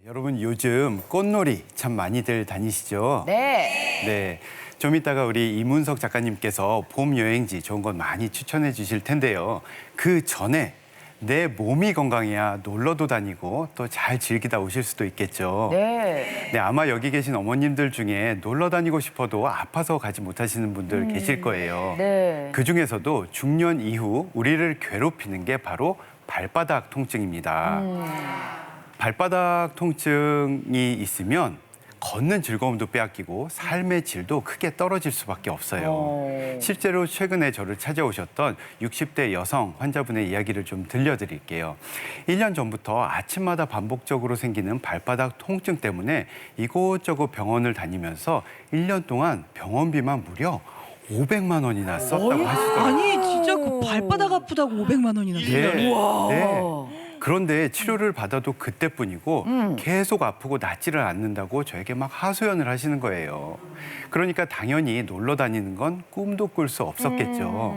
여러분 요즘 꽃놀이 참 많이들 다니시죠? 네. 네. 좀 이따가 우리 이문석 작가님께서 봄 여행지 좋은 건 많이 추천해 주실 텐데요. 그 전에 내 몸이 건강해야 놀러도 다니고 또 잘 즐기다 오실 수도 있겠죠. 네. 네, 아마 여기 계신 어머님들 중에 놀러 다니고 싶어도 아파서 가지 못하시는 분들 계실 거예요. 네. 그 중에서도 중년 이후 우리를 괴롭히는 게 바로 발바닥 통증입니다. 발바닥 통증이 있으면 걷는 즐거움도 빼앗기고 삶의 질도 크게 떨어질 수밖에 없어요. 실제로 최근에 저를 찾아오셨던 60대 여성 환자분의 이야기를 좀 들려드릴게요. 1년 전부터 아침마다 반복적으로 생기는 발바닥 통증 때문에 이곳저곳 병원을 다니면서 1년 동안 병원비만 무려 500만 원이나 썼다고 하시더라고요. 아니 진짜 그 발바닥 아프다고 500만 원이나 네. 써요. 네. 그런데 치료를 받아도 그때뿐이고 계속 아프고 낫지를 않는다고 저에게 막 하소연을 하시는 거예요. 그러니까 당연히 놀러 다니는 건 꿈도 꿀 수 없었겠죠.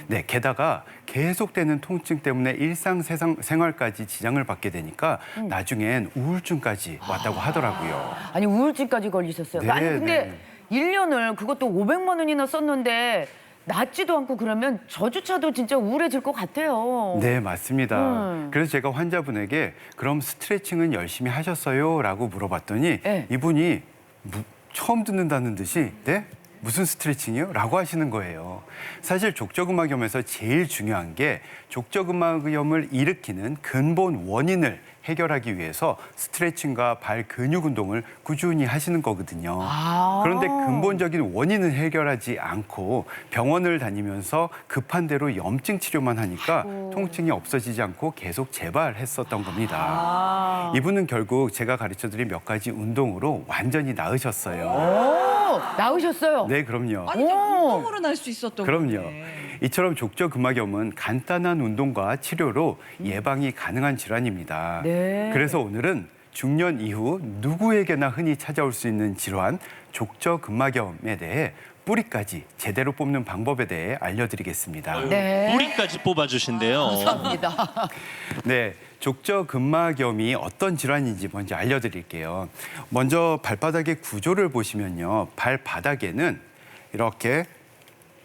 네, 게다가 계속되는 통증 때문에 일상생활까지 지장을 받게 되니까 나중엔 우울증까지 왔다고 하더라고요. 아니 우울증까지 걸리셨어요. 네, 아니 근데 네. 1년을 그것도 500만 원이나 썼는데 낫지도 않고 그러면 저조차도 진짜 우울해질 것 같아요. 네, 맞습니다. 그래서 제가 환자분에게 그럼 스트레칭은 열심히 하셨어요? 라고 물어봤더니 네. 이분이 처음 듣는다는 듯이 네? 무슨 스트레칭이요? 라고 하시는 거예요. 사실 족저근막염에서 제일 중요한 게 족저근막염을 일으키는 근본 원인을 해결하기 위해서 스트레칭과 발 근육 운동을 꾸준히 하시는 거거든요. 그런데 근본적인 원인은 해결하지 않고 병원을 다니면서 급한 대로 염증 치료만 하니까 통증이 없어지지 않고 계속 재발했었던 겁니다. 이분은 결국 제가 가르쳐드린 몇 가지 운동으로 완전히 나으셨어요. 나으셨어요? 네, 그럼요. 아니 이제 운동으로 날 수 있었던 그럼요. 건데. 이처럼 족저근막염은 간단한 운동과 치료로 예방이 가능한 질환입니다. 네. 그래서 오늘은 중년 이후 누구에게나 흔히 찾아올 수 있는 질환 족저근막염에 대해 뿌리까지 제대로 뽑는 방법에 대해 알려드리겠습니다. 네. 뿌리까지 뽑아주신대요. 감사합니다. 네, 족저근막염이 어떤 질환인지 먼저 알려드릴게요. 먼저 발바닥의 구조를 보시면요. 발바닥에는 이렇게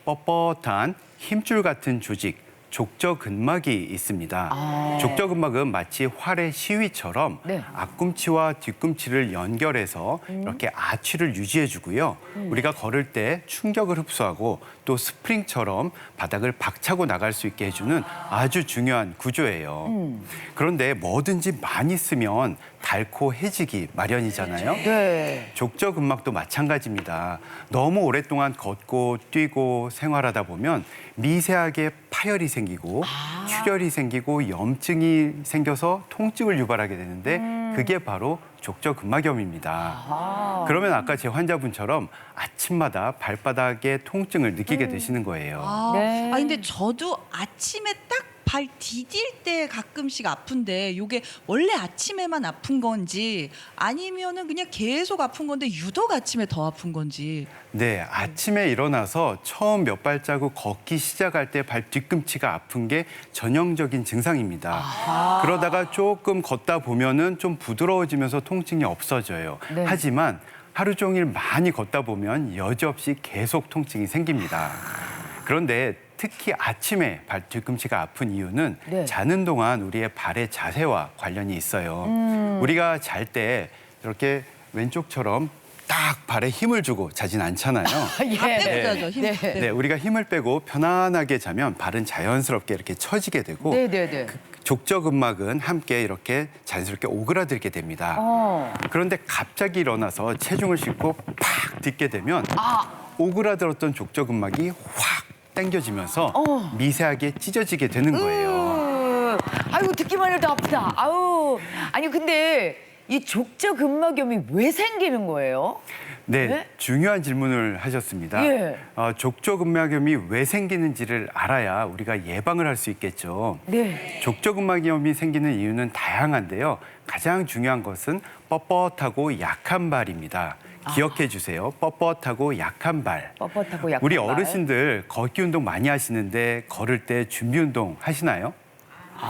뻣뻣한 힘줄 같은 조직, 족저근막이 있습니다. 족저근막은 마치 활의 시위처럼 네. 앞꿈치와 뒤꿈치를 연결해서 이렇게 아취를 유지해주고요. 우리가 걸을 때 충격을 흡수하고 또 스프링처럼 바닥을 박차고 나갈 수 있게 해주는 아주 중요한 구조예요. 그런데 뭐든지 많이 쓰면 닳고 해지기 마련이잖아요. 네. 족저근막도 마찬가지입니다. 너무 오랫동안 걷고 뛰고 생활하다 보면 미세하게 파열이 생기고 출혈이 생기고 염증이 생겨서 통증을 유발하게 되는데 그게 바로 족저근막염입니다. 그러면 아까 제 환자분처럼 아침마다 발바닥에 통증을 느끼게 되시는 거예요. 네. 근데 저도 아침에 딱 발 디딜 때 가끔씩 아픈데 이게 원래 아침에만 아픈 건지 아니면은 그냥 계속 아픈 건데 유독 아침에 더 아픈 건지. 네, 아침에 일어나서 처음 몇 발자국 걷기 시작할 때 발 뒤꿈치가 아픈 게 전형적인 증상입니다. 그러다가 조금 걷다 보면은 좀 부드러워지면서 통증이 없어져요. 네. 하지만 하루 종일 많이 걷다 보면 여지없이 계속 통증이 생깁니다. 그런데 특히 아침에 발 뒤꿈치가 아픈 이유는 네. 자는 동안 우리의 발의 자세와 관련이 있어요. 우리가 잘 때 이렇게 왼쪽처럼 딱 발에 힘을 주고 자진 않잖아요. 예. 앞에 자죠. 힘. 네. 네, 우리가 힘을 빼고 편안하게 자면 발은 자연스럽게 이렇게 처지게 되고 네네네. 족저근막은 함께 이렇게 자연스럽게 오그라들게 됩니다. 그런데 갑자기 일어나서 체중을 싣고 팍 딛게 되면 오그라들었던 족저근막이 확 당겨지면서 미세하게 찢어지게 되는 거예요. 아유 듣기만 해도 아프다. 아우. 아니 근데 이 족저근막염이 왜 생기는 거예요? 네, 네? 중요한 질문을 하셨습니다. 예. 족저근막염이 왜 생기는지를 알아야 우리가 예방을 할 수 있겠죠. 네. 족저근막염이 생기는 이유는 다양한데요. 가장 중요한 것은 뻣뻣하고 약한 발입니다. 기억해 주세요. 뻣뻣하고 약한 발. 뻣뻣하고 약한 우리 발. 어르신들 걷기 운동 많이 하시는데 걸을 때 준비 운동 하시나요?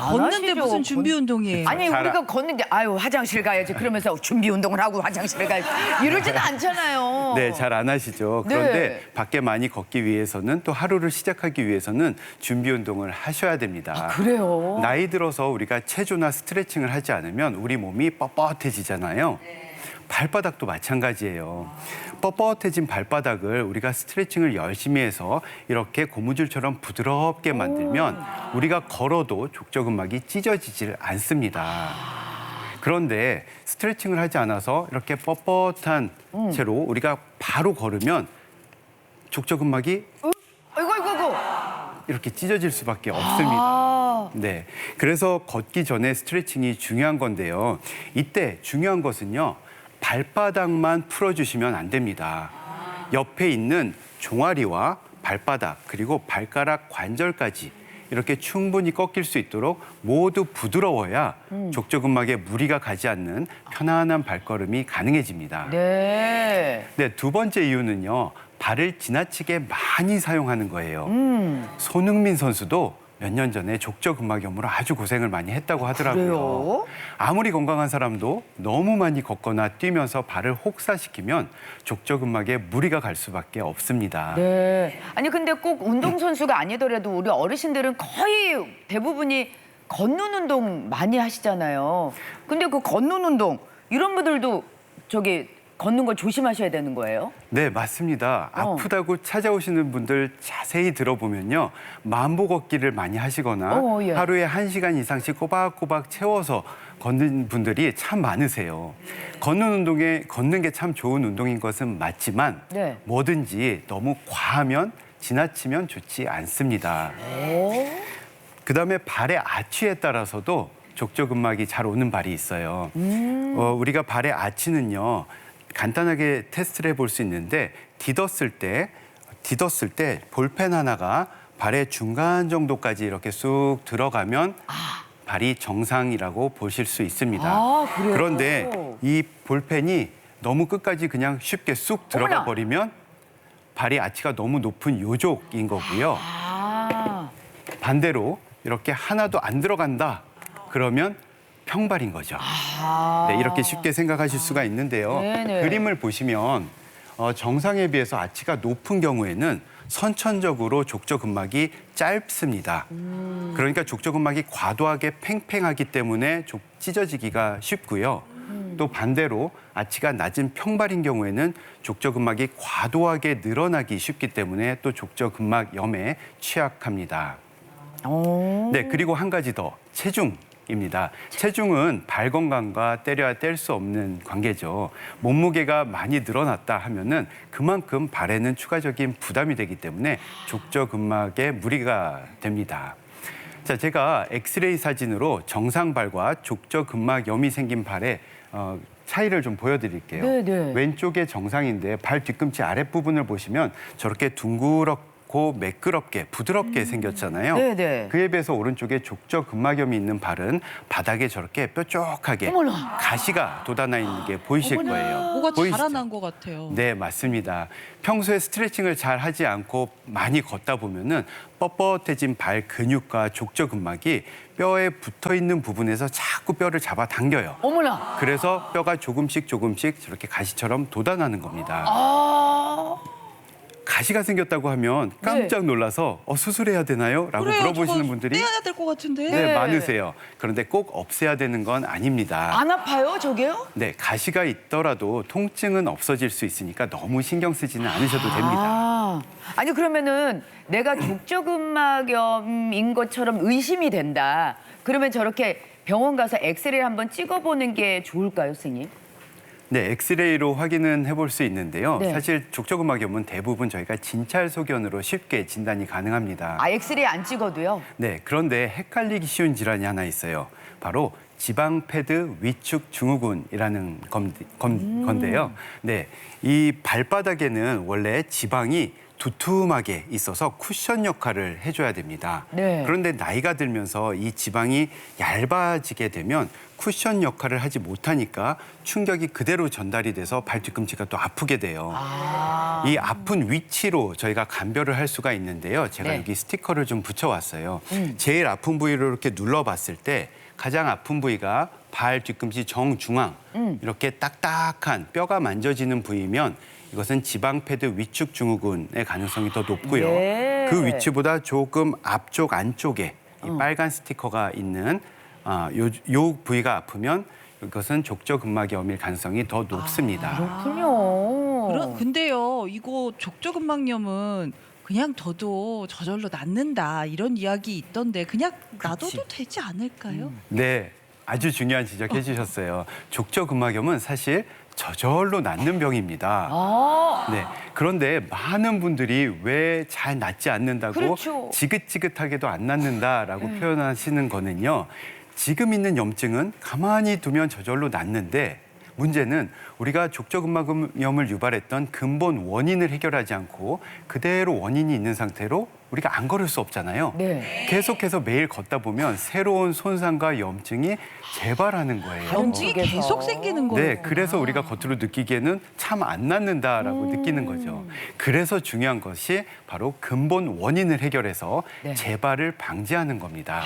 걷는데 하시죠. 무슨 준비 운동이에요? 아니 잘 우리가 걷는데 아유 화장실 가야지 그러면서 준비 운동을 하고 화장실에 가야지 이러지는 않잖아요. 네, 잘 안 하시죠. 네. 그런데 밖에 많이 걷기 위해서는 또 하루를 시작하기 위해서는 준비 운동을 하셔야 됩니다. 그래요? 나이 들어서 우리가 체조나 스트레칭을 하지 않으면 우리 몸이 뻣뻣해지잖아요. 발바닥도 마찬가지예요. 뻣뻣해진 발바닥을 우리가 스트레칭을 열심히 해서 이렇게 고무줄처럼 부드럽게 만들면 우리가 걸어도 족저근막이 찢어지질 않습니다. 그런데 스트레칭을 하지 않아서 이렇게 뻣뻣한 채로 우리가 바로 걸으면 족저근막이 아이고. 이렇게 찢어질 수밖에 없습니다. 아, 네, 그래서 걷기 전에 스트레칭이 중요한 건데요. 이때 중요한 것은요. 발바닥만 풀어주시면 안 됩니다. 옆에 있는 종아리와 발바닥 그리고 발가락 관절까지 이렇게 충분히 꺾일 수 있도록 모두 부드러워야 족저근막에 무리가 가지 않는 편안한 발걸음이 가능해집니다. 네. 네, 두 번째 이유는요. 발을 지나치게 많이 사용하는 거예요. 손흥민 선수도 몇 년 전에 족저근막염으로 아주 고생을 많이 했다고 하더라고요. 그래요? 아무리 건강한 사람도 너무 많이 걷거나 뛰면서 발을 혹사시키면 족저근막에 무리가 갈 수밖에 없습니다. 네. 아니 근데 꼭 운동선수가 아니더라도 우리 어르신들은 거의 대부분이 걷는 운동 많이 하시잖아요. 근데 그 걷는 운동 이런 분들도 저기 걷는 거 조심하셔야 되는 거예요? 네, 맞습니다. 아프다고 찾아오시는 분들 자세히 들어보면요. 만보 걷기를 많이 하시거나 예. 하루에 1시간 이상씩 꼬박꼬박 채워서 걷는 분들이 참 많으세요. 걷는 게 참 좋은 운동인 것은 맞지만 네. 뭐든지 너무 과하면 지나치면 좋지 않습니다. 그다음에 발의 아치에 따라서도 족저근막이 잘 오는 발이 있어요. 우리가 발의 아치는요. 간단하게 테스트를 해볼 수 있는데 디뎠을 때 볼펜 하나가 발의 중간 정도까지 이렇게 쑥 들어가면 발이 정상이라고 보실 수 있습니다. 아, 그래요? 그런데 이 볼펜이 너무 끝까지 그냥 쉽게 쑥 들어가 어머나. 버리면 발의 아치가 너무 높은 요족인 거고요. 아, 반대로 이렇게 하나도 안 들어간다. 그러면 평발인 거죠. 네, 이렇게 쉽게 생각하실 수가 있는데요. 네네. 그림을 보시면 정상에 비해서 아치가 높은 경우에는 선천적으로 족저근막이 짧습니다. 그러니까 족저근막이 과도하게 팽팽하기 때문에 찢어지기가 쉽고요. 또 반대로 아치가 낮은 평발인 경우에는 족저근막이 과도하게 늘어나기 쉽기 때문에 또 족저근막염에 취약합니다. 네, 그리고 한 가지 더, 체중입니다. 체중은 발 건강과 때려야 뗄 수 없는 관계죠. 몸무게가 많이 늘어났다 하면은 그만큼 발에는 추가적인 부담이 되기 때문에 족저근막에 무리가 됩니다. 자, 제가 엑스레이 사진으로 정상 발과 족저근막염이 생긴 발의 차이를 좀 보여드릴게요. 네네. 왼쪽에 정상인데 발 뒤꿈치 아랫부분을 보시면 저렇게 둥그렇고 매끄럽게 부드럽게 생겼잖아요. 네네. 그에 비해서 오른쪽에 족저근막염이 있는 발은 바닥에 저렇게 뾰족하게 어머나. 가시가 돋아나 있는 게 보이실 거예요. 뭐가 보이시죠? 자라난 것 같아요. 네, 맞습니다. 평소에 스트레칭을 잘 하지 않고 많이 걷다 보면은 뻣뻣해진 발 근육과 족저근막이 뼈에 붙어 있는 부분에서 자꾸 뼈를 잡아 당겨요. 어머나. 그래서 뼈가 조금씩 저렇게 가시처럼 돋아나는 겁니다. 아, 가시가 생겼다고 하면 깜짝 놀라서 수술해야 되나요? 라고 그래요, 물어보시는 저거 분들이 떼야 될 것 같은데. 네, 많으세요. 그런데 꼭 없애야 되는 건 아닙니다. 안 아파요, 저게요? 네, 가시가 있더라도 통증은 없어질 수 있으니까 너무 신경 쓰지는 않으셔도 됩니다. 아, 아니 그러면은 내가 족저근막염인 것처럼 의심이 된다. 그러면 저렇게 병원 가서 엑스레이를 한번 찍어보는 게 좋을까요, 선생님? 네, 엑스레이로 확인은 해볼 수 있는데요. 네. 사실 족저근막염은 대부분 저희가 진찰 소견으로 쉽게 진단이 가능합니다. 아, 엑스레이 안 찍어도요? 네, 그런데 헷갈리기 쉬운 질환이 하나 있어요. 바로 지방 패드 위축 증후군이라는 건데요. 네, 이 발바닥에는 원래 지방이 두툼하게 있어서 쿠션 역할을 해줘야 됩니다. 네. 그런데 나이가 들면서 이 지방이 얇아지게 되면 쿠션 역할을 하지 못하니까 충격이 그대로 전달이 돼서 발 뒤꿈치가 또 아프게 돼요. 이 아픈 위치로 저희가 감별을 할 수가 있는데요. 제가 네. 여기 스티커를 좀 붙여왔어요. 제일 아픈 부위를 이렇게 눌러봤을 때 가장 아픈 부위가 발 뒤꿈치 정중앙 이렇게 딱딱한 뼈가 만져지는 부위면 이것은 지방 패드 위축 증후군의 가능성이 더 높고요. 네. 그 위치보다 조금 앞쪽 안쪽에 이 빨간 스티커가 있는 요 부위가 아프면 이것은 족저근막염일 가능성이 더 높습니다. 그렇군요. 근데요, 이거 족저근막염은 그냥 둬도 저절로 낫는다 이런 이야기 있던데 그냥 놔둬도 되지 않을까요? 네, 아주 중요한 지적해 주셨어요. 족저근막염은 사실 저절로 낫는 병입니다. 네, 그런데 많은 분들이 왜 잘 낫지 않는다고 그렇죠. 지긋지긋하게도 안 낫는다라고 표현하시는 거는요. 지금 있는 염증은 가만히 두면 저절로 낫는데 문제는 우리가 족저근막염을 유발했던 근본 원인을 해결하지 않고 그대로 원인이 있는 상태로 우리가 안 걸을 수 없잖아요. 네. 계속해서 매일 걷다 보면 새로운 손상과 염증이 재발하는 거예요. 염증이 쪽에서. 계속 생기는 거예요. 네, 그래서 우리가 겉으로 느끼기에는 참 안 낫는다라고 느끼는 거죠. 그래서 중요한 것이 바로 근본 원인을 해결해서 네. 재발을 방지하는 겁니다.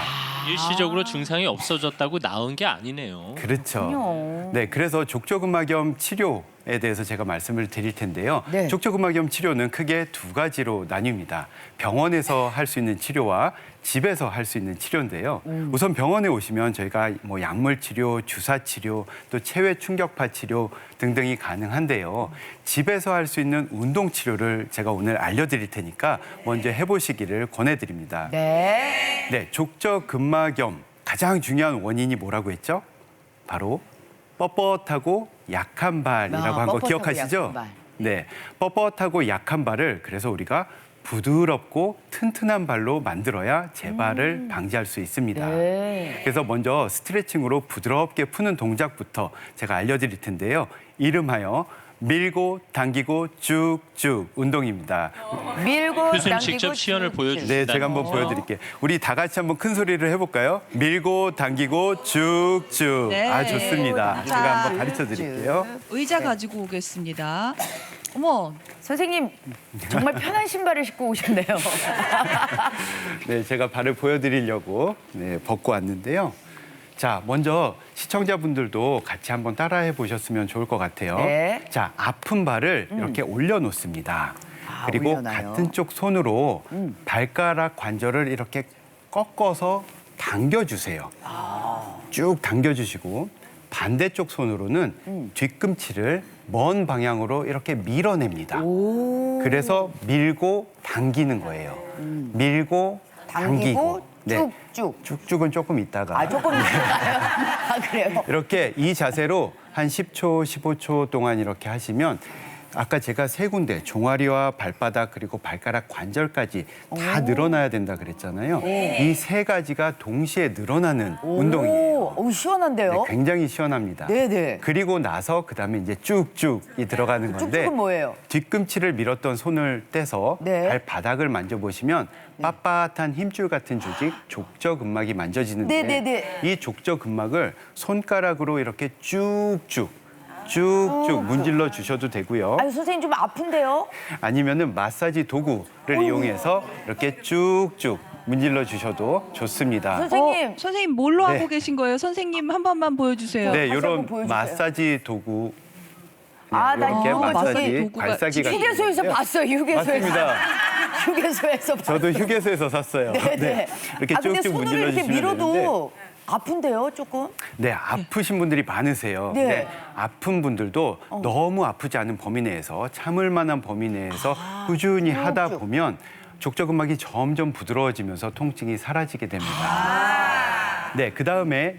일시적으로 증상이 없어졌다고 나은 게 아니네요. 그렇죠. 그렇군요. 네, 그래서 족저근막염 치료에 대해서 제가 말씀을 드릴 텐데요. 네. 족저근막염 치료는 크게 두 가지로 나뉩니다. 병원에서 할 수 있는 치료와 집에서 할 수 있는 치료인데요. 우선 병원에 오시면 저희가 뭐 약물 치료, 주사 치료, 또 체외 충격파 치료 등등이 가능한데요. 집에서 할 수 있는 운동 치료를 제가 오늘 알려드릴 테니까 먼저 해보시기를 권해드립니다. 네. 네, 족저근막염 가장 중요한 원인이 뭐라고 했죠? 바로 뻣뻣하고 약한 발이라고 한 거 뻣뻣하고 기억하시죠? 약한 발. 네, 뻣뻣하고 약한 발을 그래서 우리가 부드럽고 튼튼한 발로 만들어야 재발을 방지할 수 있습니다. 네. 그래서 먼저 스트레칭으로 부드럽게 푸는 동작부터 제가 알려드릴 텐데요. 이름하여 밀고 당기고 쭉쭉 운동입니다. 밀고 교수님 당기고 직접 시연을 쭉, 보여주세요. 네, 제가 한번 보여드릴게요. 우리 다 같이 한번 큰 소리를 해볼까요? 밀고 당기고 쭉쭉. 네. 아, 좋습니다. 자, 제가 한번 가르쳐드릴게요. 의자 가지고 오겠습니다. 어머, 선생님 정말 편한 신발을 신고 오셨네요. 네, 제가 발을 보여드리려고 벗고 왔는데요. 자, 먼저 시청자분들도 같이 한번 따라해 보셨으면 좋을 것 같아요. 네. 자, 아픈 발을 이렇게 올려놓습니다. 그리고 올려놔요. 같은 쪽 손으로 발가락 관절을 이렇게 꺾어서 당겨주세요. 쭉 당겨주시고 반대쪽 손으로는 뒤꿈치를 먼 방향으로 이렇게 밀어냅니다. 그래서 밀고 당기는 거예요. 밀고 당기고. 쭉쭉. 쭉쭉은 조금 있다가 아 조금 있나요? 아 그래요? 이렇게 이 자세로 한 10초, 15초 동안 이렇게 하시면 아까 제가 세 군데 종아리와 발바닥 그리고 발가락 관절까지 다 늘어나야 된다 그랬잖아요. 이 세 가지가 동시에 늘어나는 운동이에요. 오, 시원한데요? 네, 굉장히 시원합니다. 네네. 그리고 나서 그다음에 이제 쭉쭉이 들어가는 건데 쭉쭉은 뭐예요? 뒤꿈치를 밀었던 손을 떼서 네. 발바닥을 만져보시면 빳빳한 힘줄 같은 조직 족저근막이 만져지는데 네네네. 이 족저근막을 손가락으로 이렇게 쭉쭉 문질러 주셔도 되고요. 아유 선생님 좀 아픈데요? 아니면은 마사지 도구를 이용해서 이렇게 쭉쭉 문질러 주셔도 좋습니다. 선생님. 선생님 뭘로 네. 하고 계신 거예요? 선생님 한 번만 보여주세요. 네, 다시 한번 이런 보여주세요. 마사지 도구 아, 나 이렇게 이거 마사지 도구가 발사기 같은 휴게소에서 거예요. 봤어요. 휴게소에서. 맞습니다. 휴게소에서 봤어요. 저도 휴게소에서 샀어요. 네네. 이렇게 아 근데 쭉쭉 손으로 문질러 이렇게 주시면 밀어도 되는데 아픈데요, 조금? 네, 아프신 분들이 많으세요. 네. 네, 아픈 분들도 너무 아프지 않은 범위 내에서 참을 만한 범위 내에서 꾸준히 하다 쭉. 보면 족저근막이 점점 부드러워지면서 통증이 사라지게 됩니다. 네, 그다음에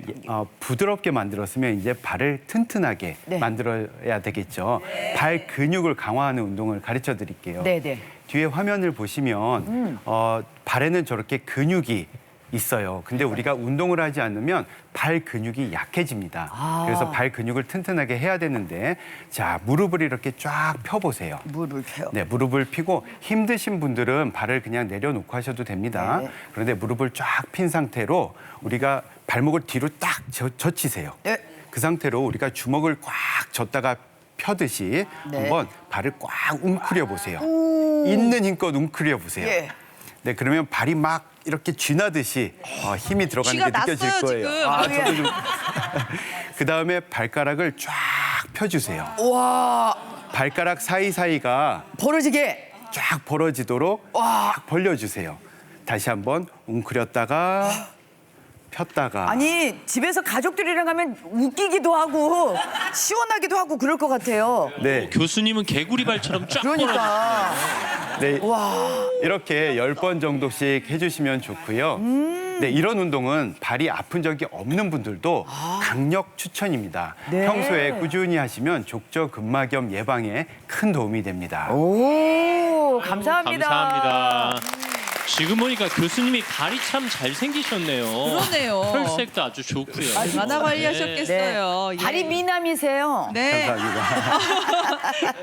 부드럽게 만들었으면 이제 발을 튼튼하게 네. 만들어야 되겠죠. 발 근육을 강화하는 운동을 가르쳐 드릴게요. 네네. 뒤에 화면을 보시면 발에는 저렇게 근육이 있어요. 근데 우리가 운동을 하지 않으면 발 근육이 약해집니다. 그래서 발 근육을 튼튼하게 해야 되는데 자, 무릎을 이렇게 쫙 펴보세요. 물을 펴요. 네, 무릎을 펴고 힘드신 분들은 발을 그냥 내려놓고 하셔도 됩니다. 네. 그런데 무릎을 쫙 핀 상태로 우리가 발목을 뒤로 딱 젖히세요. 네. 그 상태로 우리가 주먹을 꽉 쥐었다가 펴듯이 네. 한번 발을 꽉 웅크려 보세요. 있는 힘껏 웅크려 보세요. 예. 네, 그러면 발이 막 이렇게 쥐나듯이 힘이 들어가는 게 쥐가 느껴질 났어요, 거예요. 지금. 아, 저도 좀. 그 다음에 발가락을 쫙 펴주세요. 와, 발가락 사이사이가 벌어지게. 쫙 벌어지도록 쫙 벌려주세요. 다시 한번 웅크렸다가 폈다가. 아니, 집에서 가족들이랑 하면 웃기기도 하고 시원하기도 하고 그럴 것 같아요. 네, 교수님은 개구리 발처럼 쫙 그러니까. 네. 와. 이렇게 10번 정도씩 해주시면 좋고요. 네, 이런 운동은 발이 아픈 적이 없는 분들도 강력 추천입니다. 네. 평소에 꾸준히 하시면 족저근막염 예방에 큰 도움이 됩니다. 오, 감사합니다. 감사합니다. 지금 보니까 교수님이 발이 참 잘생기셨네요. 그러네요. 혈색도 아주 좋고요. 얼마나 관리하셨겠어요. 예. 발이 미남이세요. 네. 감사합니다.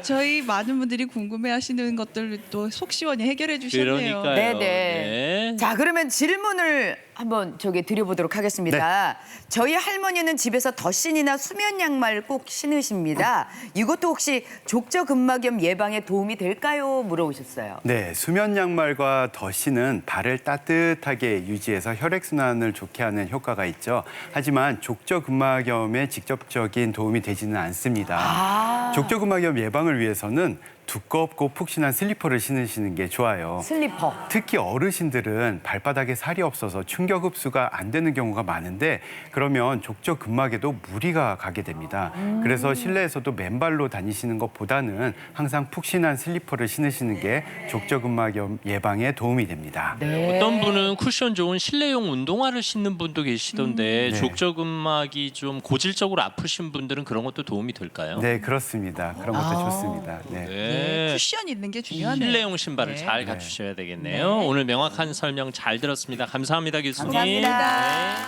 저희 많은 분들이 궁금해하시는 것들을 또 속 시원히 해결해 주셨네요. 그러니까요. 네네. 네. 자, 그러면 질문을 한번 드려보도록 하겠습니다. 저희 할머니는 집에서 덧신이나 수면 양말 꼭 신으십니다. 이것도 혹시 족저근막염 예방에 도움이 될까요? 물어보셨어요. 네, 수면 양말과 덧신은 발을 따뜻하게 유지해서 혈액순환을 좋게 하는 효과가 있죠. 하지만 족저근막염에 직접적인 도움이 되지는 않습니다. 족저근막염 예방을 위해서는 두껍고 푹신한 슬리퍼를 신으시는 게 좋아요. 슬리퍼. 특히 어르신들은 발바닥에 살이 없어서 충격 흡수가 안 되는 경우가 많은데 그러면 족저근막에도 무리가 가게 됩니다. 그래서 실내에서도 맨발로 다니시는 것보다는 항상 푹신한 슬리퍼를 신으시는 게 족저근막염 예방에 도움이 됩니다. 어떤 분은 쿠션 좋은 실내용 운동화를 신는 분도 계시던데 네. 족저근막이 좀 고질적으로 아프신 분들은 그런 것도 도움이 될까요? 네, 그렇습니다. 그런 것도 좋습니다. 네. 네. 쿠션 있는 게 중요하네요. 실내용 신발을 네. 잘 갖추셔야 되겠네요. 오늘 명확한 설명 잘 들었습니다. 감사합니다, 교수님. 감사합니다. 네.